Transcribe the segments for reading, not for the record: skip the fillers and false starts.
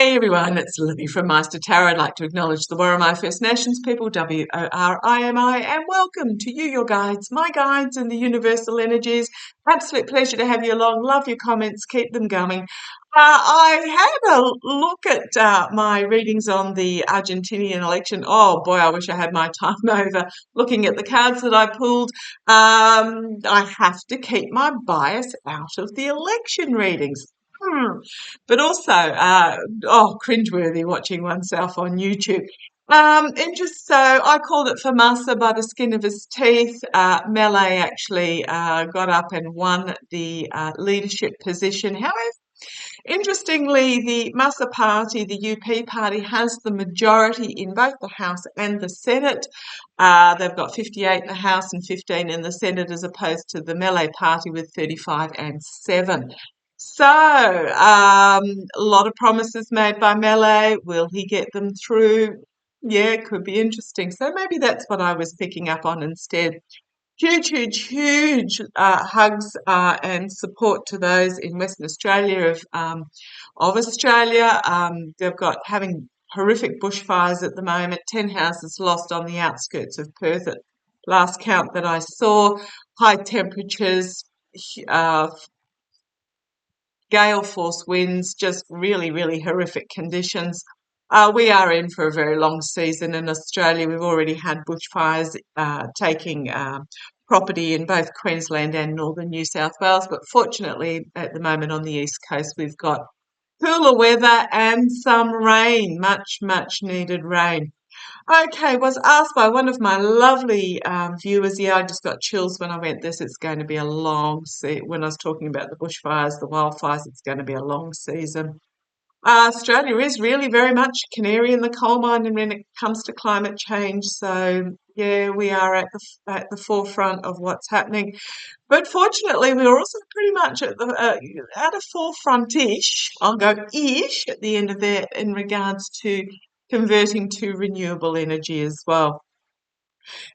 Hey everyone, it's Libby from Maighstir Tarot. I'd like to acknowledge the Worimi First Nations people, Worimi, and welcome to you, your guides, my guides, and the universal energies. Absolute pleasure to have you along. Love your comments, keep them going. I had a look at my readings on the Argentinian election. Oh boy, I wish I had my time over looking at the cards that I pulled. I have to keep my bias out of the election readings. But also, cringeworthy watching oneself on YouTube. So I called it Famasa by the skin of his teeth. Melee actually got up and won the leadership position. However, interestingly, the Massa Party, the UP Party, has the majority in both the House and the Senate. They've got 58 in the House and 15 in the Senate, as opposed to the Melee Party with 35 and 7. So, a lot of promises made by Melee. Will he get them through? Yeah, it could be interesting. So maybe that's what I was picking up on instead. Huge hugs and support to those in Western Australia of Australia. They've got having horrific bushfires at the moment. 10 houses lost on the outskirts of Perth at last count that I saw. High temperatures, uh, gale force winds, just really horrific conditions. We are in for a very long season in Australia. We've already had bushfires taking property in both Queensland and northern New South Wales, but fortunately at the moment on the east coast we've got cooler weather and some rain, much needed rain. Okay, was asked by one of my lovely viewers. Yeah, I just got chills when I went this. It's going to be a long season. When I was talking about the bushfires, the wildfires, it's going to be a long season. Australia is really very much canary in the coal mine and when it comes to climate change. So yeah, we are at the forefront of what's happening. But fortunately, we're also pretty much at a forefront-ish. I'll go ish at the end of that in regards to converting to renewable energy as well.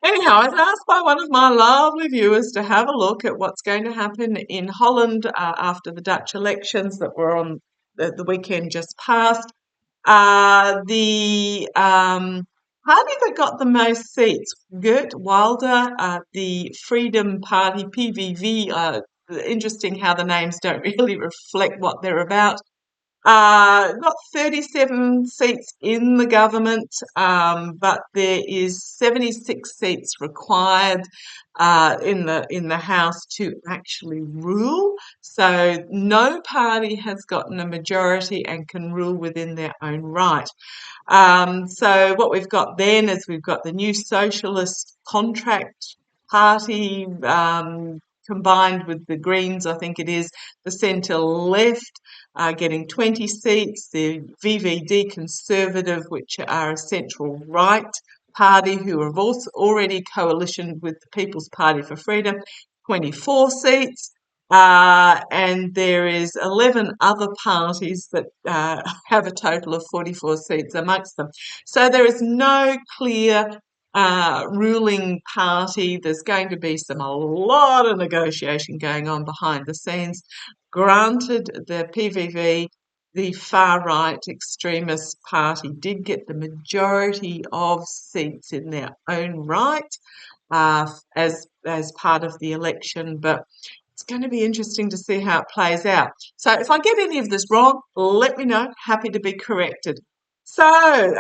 Anyhow, I was asked by one of my lovely viewers to have a look at what's going to happen in Holland after the Dutch elections that were on the weekend just past. The party that got the most seats, Geert Wilder, the Freedom Party, PVV. Interesting how the names don't really reflect what they're about. Got 37 seats in the government, but there is 76 seats required in the House to actually rule. So no party has gotten a majority and can rule within their own right. So what we've got then is we've got the New Socialist Contract Party combined with the Greens, I think it is, the centre left getting 20 seats, the VVD Conservative, which are a central right party who have also already coalitioned with the People's Party for Freedom, 24 seats. And there is 11 other parties that have a total of 44 seats amongst them. So there is no clear ruling party. There's going to be a lot of negotiation going on behind the scenes. Granted, the PVV, the far-right extremist party, did get the majority of seats in their own right as part of the election, but it's going to be interesting to see how it plays out. So if I get any of this wrong, let me know. Happy to be corrected. So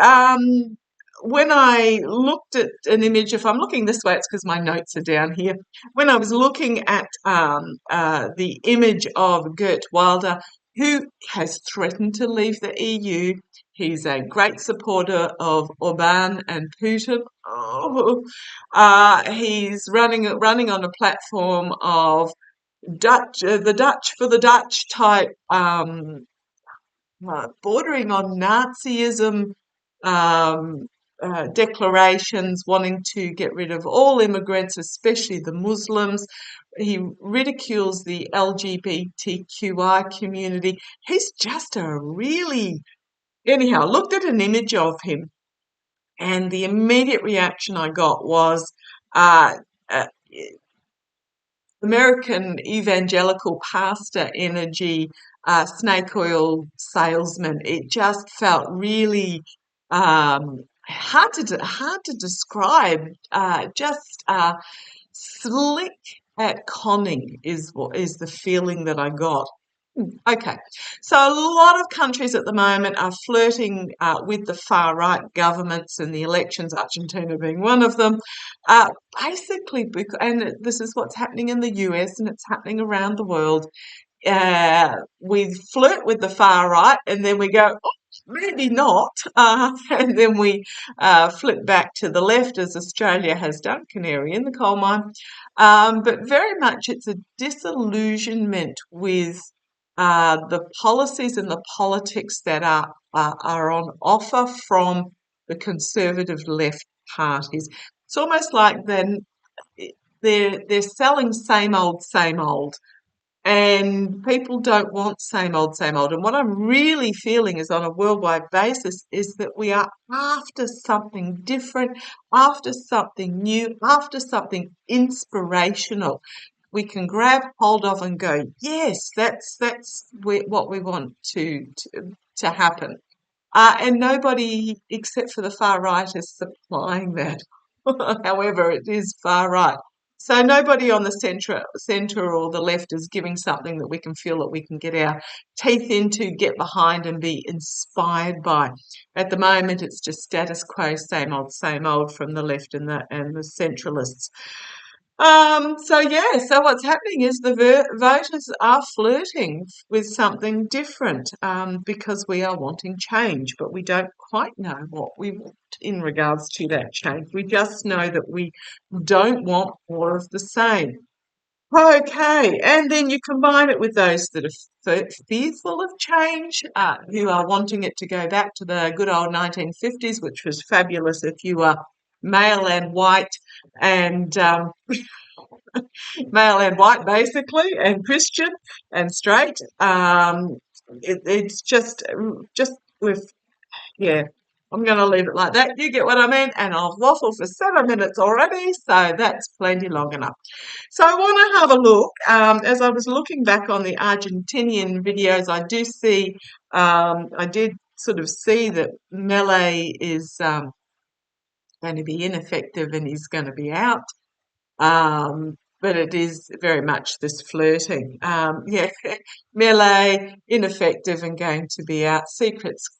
when I looked at an image, if I'm looking this way, it's because my notes are down here. When I was looking at the image of Geert Wilder, who has threatened to leave the EU, he's a great supporter of Orban and Putin. He's running on a platform of the Dutch for the Dutch type, bordering on Nazism declarations, wanting to get rid of all immigrants, especially the Muslims. He ridicules the LGBTQI community. He's just anyhow, I looked at an image of him and the immediate reaction I got was, uh, American evangelical pastor energy, snake oil salesman. It just felt really hard to describe. Just slick at conning is what is the feeling that I got. Okay, so a lot of countries at the moment are flirting with the far right governments and the elections, Argentina being one of them. Uh, Basically, and this is what's happening in the US and it's happening around the world. We flirt with the far right and then we go, oh, maybe not. And then we flip back to the left as Australia has done, canary in the coal mine. But very much it's a disillusionment with the policies and the politics that are on offer from the conservative left parties. It's almost like then they're selling same old, same old. And people don't want same old, same old. And what I'm really feeling is on a worldwide basis is that we are after something different, after something new, after something inspirational. We can grab hold of and go, yes, that's what we want to happen. And nobody except for the far right is supplying that. However, it is far right. So nobody on the centre or the left is giving something that we can feel that we can get our teeth into, get behind, and be inspired by. At the moment, it's just status quo, same old from the left and the centralists. So what's happening is the voters are flirting with something different because we are wanting change, but we don't quite know what we want in regards to that change. We just know that we don't want more of the same. Okay, and then you combine it with those that are fearful of change, who are wanting it to go back to the good old 1950s, which was fabulous if you were male and white and male and white basically, and Christian and straight. It's just with yeah. I'm going to leave it like that. You get what I mean? And I've waffled for 7 minutes already, so that's plenty long enough. So I want to have a look. As I was looking back on the Argentinian videos, I did sort of see that Melee is going to be ineffective and he's going to be out. But it is very much this flirting. Melee, ineffective and going to be out.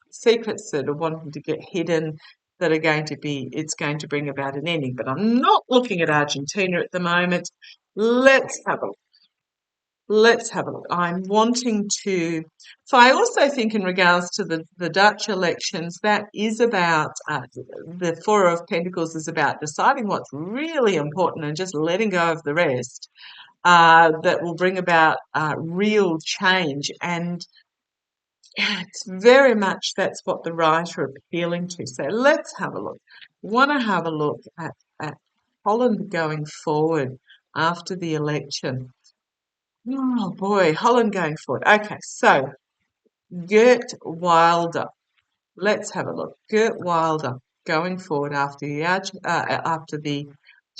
Secrets that are wanting to get hidden that are it's going to bring about an ending. But I'm not looking at Argentina at the moment. Let's have a Let's have a look. I'm wanting to. So I also think, in regards to the Dutch elections, that is about the Four of Pentacles is about deciding what's really important and just letting go of the rest. That will bring about real change, and it's very much that's what the right are appealing to. So let's have a look. Want to have a look at Holland going forward after the election. Oh boy, Holland going forward. Okay, so Geert Wilder. Let's have a look. Geert Wilder going forward after the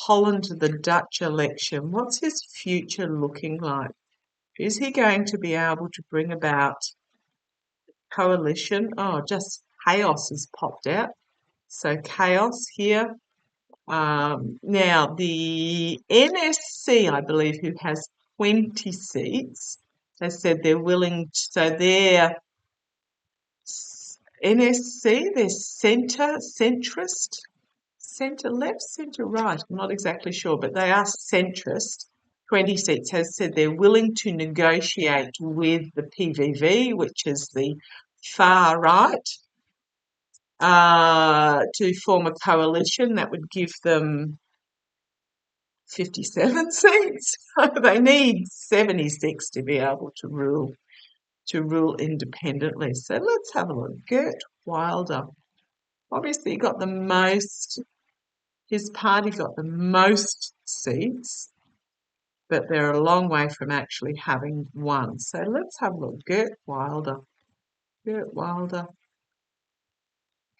Holland to the Dutch election. What's his future looking like? Is he going to be able to bring about coalition? Oh, just chaos has popped out. So chaos here. Now, the NSC, I believe, who has 20 seats, has said they're willing, so their NSC, they're centrist, centre left, centre right, I'm not exactly sure, but they are centrist. 20 seats has said they're willing to negotiate with the PVV, which is the far right, to form a coalition that would give them 57 seats. They need 76 to be able to rule independently. So let's have a look. Geert Wilder. Obviously got the most, his party got the most seats, but they're a long way from actually having one. So let's have a look. Geert Wilder. Geert Wilder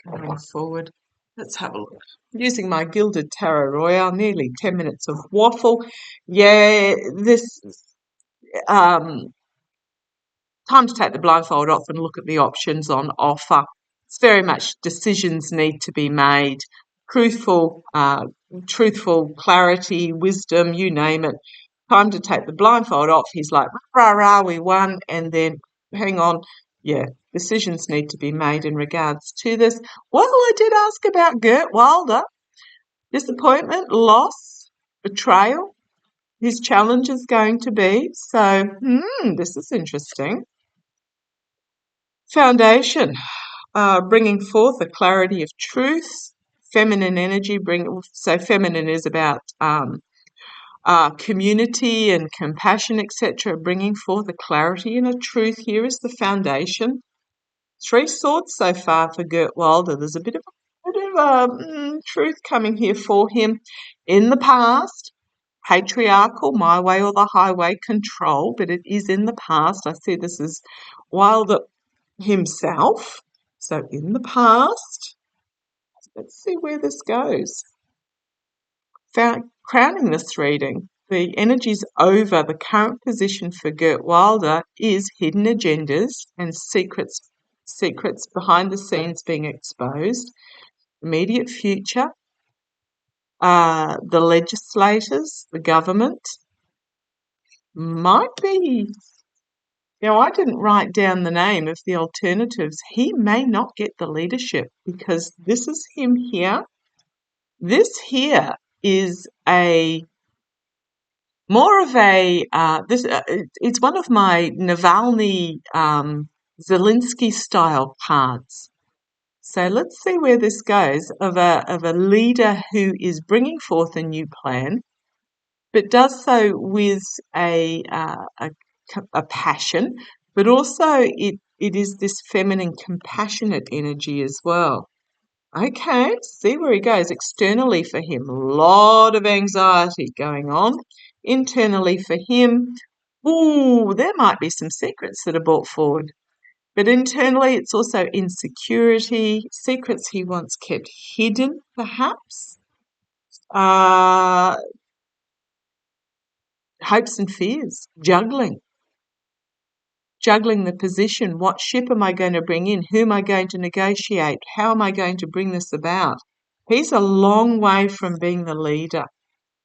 going forward. Let's have a look. Using my Gilded Tarot Royale, nearly 10 minutes of waffle. Yeah, this um, time to take the blindfold off and look at the options on offer. It's very much decisions need to be made. Truthful, truthful clarity, wisdom, you name it. Time to take the blindfold off. He's like, rah, rah, we won. And then, hang on, yeah, decisions need to be made in regards to this. Well, I did ask about Gert Wilder. Disappointment, loss, betrayal. His challenge is going to be. So, this is interesting. Foundation, bringing forth a clarity of truth. Feminine energy, so feminine is about community and compassion, etc. Bringing forth a clarity and a truth. Here is the foundation. 3 swords so far for Gert Wilder. There's a bit of truth coming here for him. In the past, patriarchal, my way or the highway control, but it is in the past. I see this as Wilder himself. So in the past, let's see where this goes. Crowning this reading, the energies over the current position for Gert Wilder is hidden agendas and secrets behind the scenes being exposed. Immediate future, the legislators, the government, might be. Now, I didn't write down the name of the alternatives. He may not get the leadership because this is him here. This here is it's one of my Navalny Zelensky style cards. So let's see where this goes of a leader who is bringing forth a new plan, but does so with a passion, but also it is this feminine, compassionate energy as well. Okay, see where he goes. Externally for him, a lot of anxiety going on. Internally for him, there might be some secrets that are brought forward. But internally, it's also insecurity, secrets he once kept hidden, perhaps. Hopes and fears, juggling the position. What ship am I going to bring in? Who am I going to negotiate? How am I going to bring this about? He's a long way from being the leader.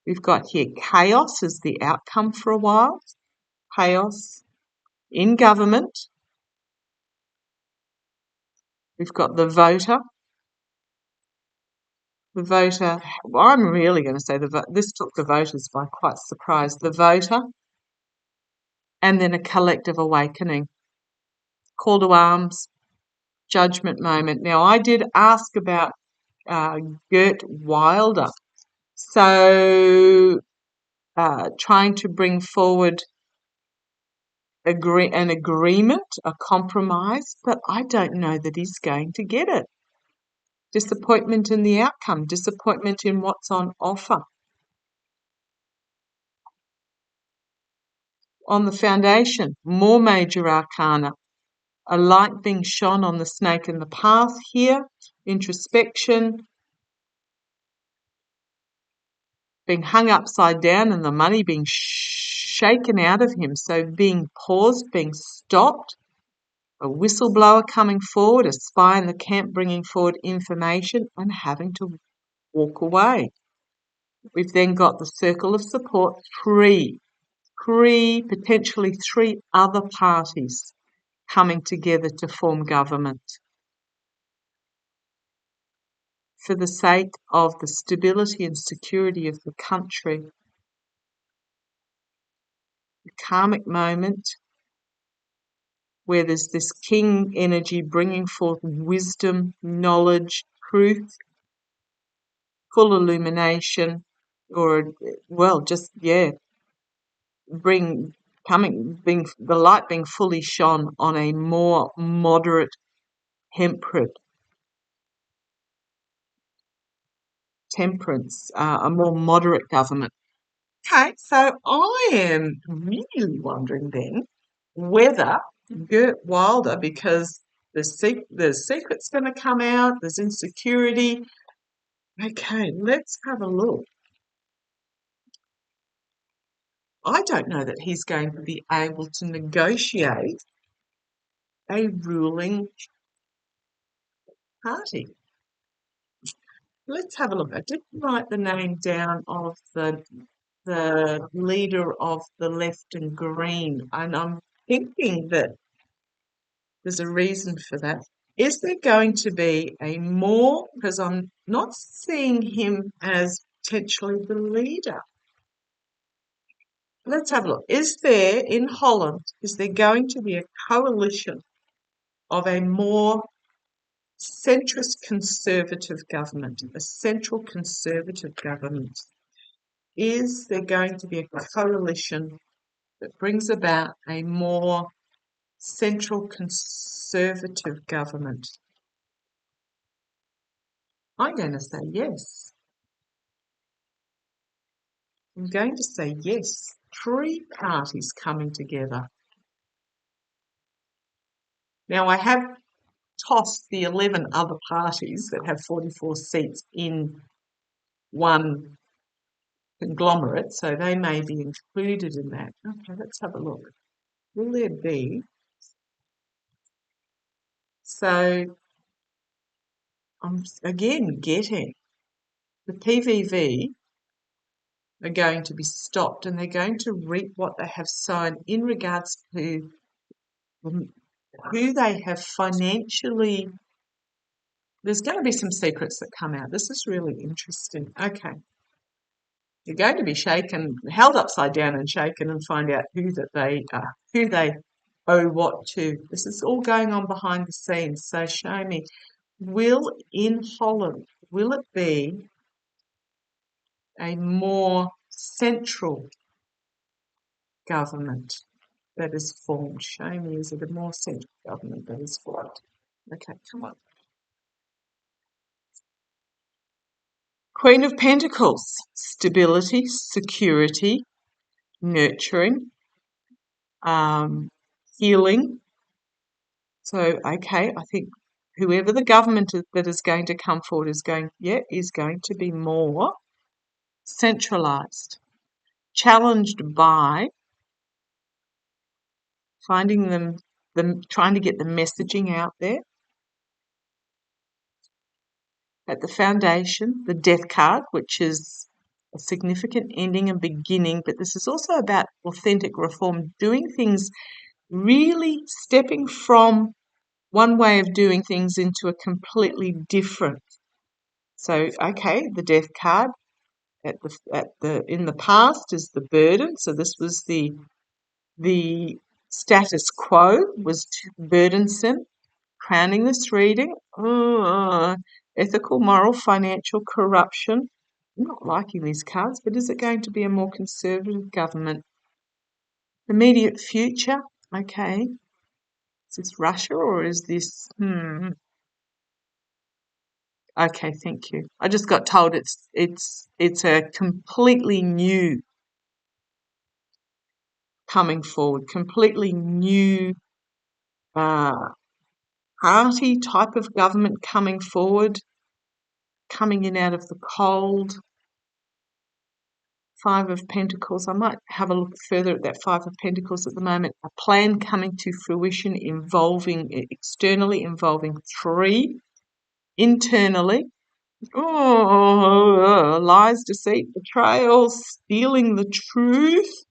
We've got here chaos as the outcome for a while. Chaos in government. We've got the voter. The voter, well, I'm really going to say this took the voters by quite surprise. The voter, and then a collective awakening. Call to arms, judgment moment. Now, I did ask about Gert Wilder. So, trying to bring forward an agreement, a compromise, but I don't know that he's going to get it. Disappointment in the outcome, disappointment in what's on offer. On the foundation, more major arcana. A light being shone on the snake in the path here. Introspection. Being hung upside down and the money being shaken out of him. So being paused, being stopped. A whistleblower coming forward, a spy in the camp bringing forward information and having to walk away. We've then got the circle of support, potentially 3 other parties coming together to form government for the sake of the stability and security of the country. The karmic moment where there's this king energy bringing forth wisdom, knowledge, truth, full illumination, being the light being fully shone on a more moderate, temperance, a more moderate government. Okay, so I am really wondering then whether Gert Wilder, because the secret's going to come out, there's insecurity, Okay, let's have a look. I don't know that he's going to be able to negotiate a ruling party. Let's have a look. I did write the name down of the leader of the left and green, and I'm thinking that there's a reason for that. Is there going to be a more, because I'm not seeing him as potentially the leader. Let's have a look. Is there in Holland, is there going to be a coalition of a more centrist conservative government, a central conservative government? Is there going to be a coalition that brings about a more central conservative government? I'm going to say yes. I'm going to say yes. 3 parties coming together. Now, I have tossed the 11 other parties that have 44 seats in one conglomerate, so they may be included in that. Okay, let's have a look. Will there be? So I'm again getting the PVV are going to be stopped and they're going to reap what they have sown in regards to who they have financially. There's going to be some secrets that come out. This is really interesting. Okay. You're going to be shaken, held upside down and shaken and find out who they owe what to. This is all going on behind the scenes. So show me, in Holland, will it be a more central government that is formed? Show me, is it a more central government that is formed? Okay, come on. Queen of Pentacles, stability, security, nurturing, healing. So, okay, I think whoever the government that is going to come forward is going to be more centralised, challenged by finding them trying to get the messaging out there. At the foundation, the Death card, which is a significant ending and beginning, but this is also about authentic reform, doing things, really stepping from one way of doing things into a completely different. So, okay, the Death card in the past is the burden. So this was the status quo was too burdensome. Crowning this reading, ethical, moral, financial corruption. I'm not liking these cards, but is it going to be a more conservative government? Immediate future, okay. Is this Russia or is this, Okay, thank you. I just got told it's a completely new coming forward, completely new party type of government coming forward, coming in out of the cold. 5 of Pentacles. I might have a look further at that 5 of Pentacles at the moment. A plan coming to fruition externally involving 3. Internally, lies, deceit, betrayal, stealing the truth,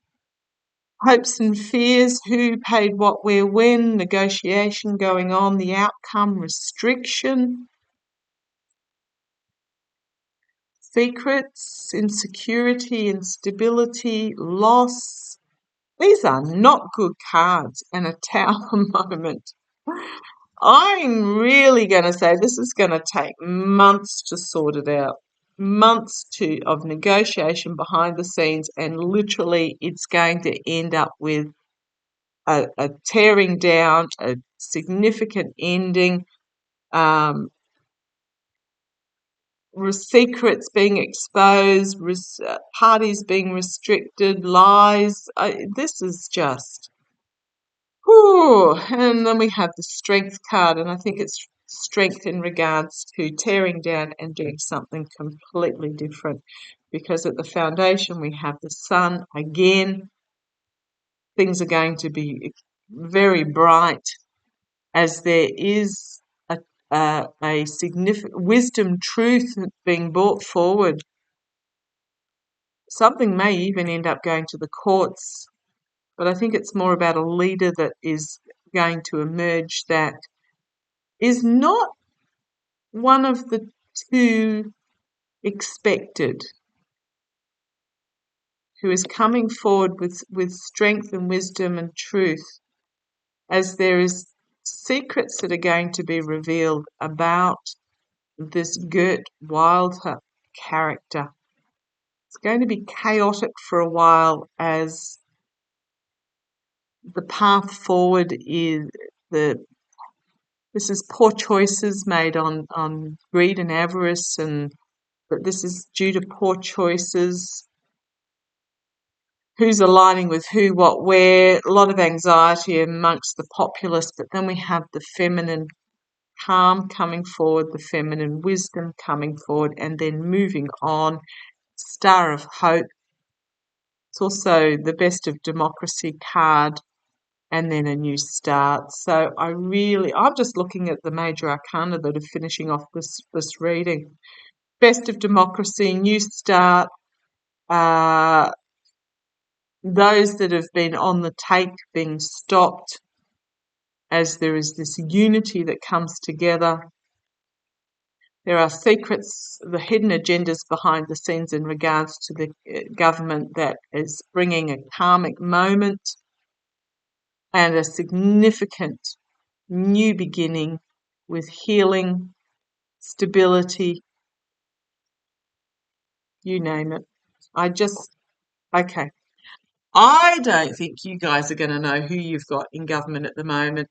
hopes and fears, who paid what, where, when, negotiation going on, the outcome, restriction, secrets, insecurity, instability, loss. These are not good cards, and a tower moment. I'm really going to say this is going to take months to sort it out, months of negotiation behind the scenes, and literally it's going to end up with a tearing down, a significant ending, secrets being exposed, parties being restricted, lies. This is just. And then we have the Strength card, and I think it's strength in regards to tearing down and doing something completely different. Because at the foundation we have the sun again. Things are going to be very bright as there is a significant wisdom, truth being brought forward. Something may even end up going to the courts, but I think it's more about a leader that is going to emerge that is not one of the two expected, who is coming forward with strength and wisdom and truth, as there is secrets that are going to be revealed about this Gert Wilder character. It's going to be chaotic for a while, as the path forward is this is poor choices made on greed and avarice, and but this is due to poor choices. Who's aligning with who, what, where? A lot of anxiety amongst the populace, but then we have the feminine calm coming forward, the feminine wisdom coming forward, and then moving on. Star of Hope. It's also the Best of Democracy card, and then a new start. So I'm just looking at the major arcana that are finishing off this reading. Best of Democracy, new start, those that have been on the take being stopped, as there is this unity that comes together. There are secrets, the hidden agendas behind the scenes in regards to the government that is bringing a karmic moment and a significant new beginning with healing, stability, you name it. Okay. I don't think you guys are going to know who you've got in government at the moment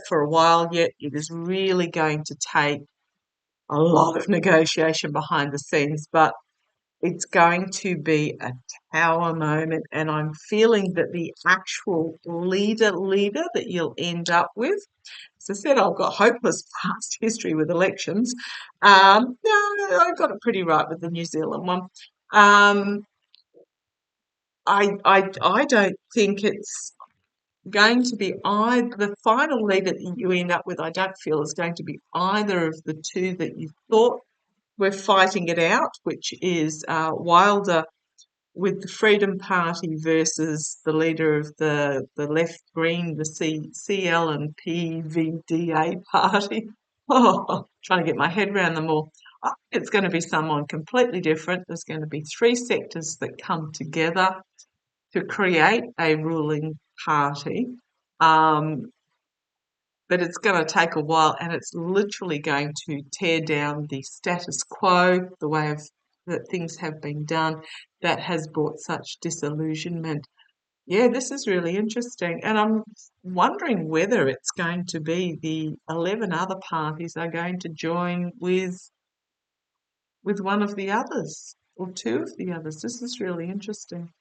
for a while yet. It is really going to take a lot of negotiation behind the scenes, but it's going to be a tower moment, and I'm feeling that the actual leader that you'll end up with, as I said, I've got hopeless past history with elections. No, I got it pretty right with the New Zealand one. I don't think it's going to be either. The final leader that you end up with, I don't feel is going to be either of the two that you thought were fighting it out, which is Wilder with the Freedom Party versus the leader of the left green, the CL and PVDA party. Oh, trying to get my head around them all. I think it's going to be someone completely different. There's going to be three sectors that come together to create a ruling party. But it's going to take a while, and it's literally going to tear down the status quo, the way that things have been done, that has brought such disillusionment. Yeah, this is really interesting, and I'm wondering whether it's going to be the 11 other parties are going to join with one of the others or two of the others. This is really interesting.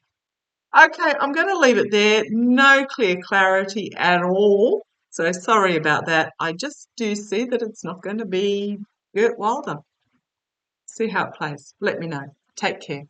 Okay, I'm going to leave it there. No clear clarity at all. So sorry about that. I just do see that it's not going to be Gert Wilder. See how it plays. Let me know. Take care.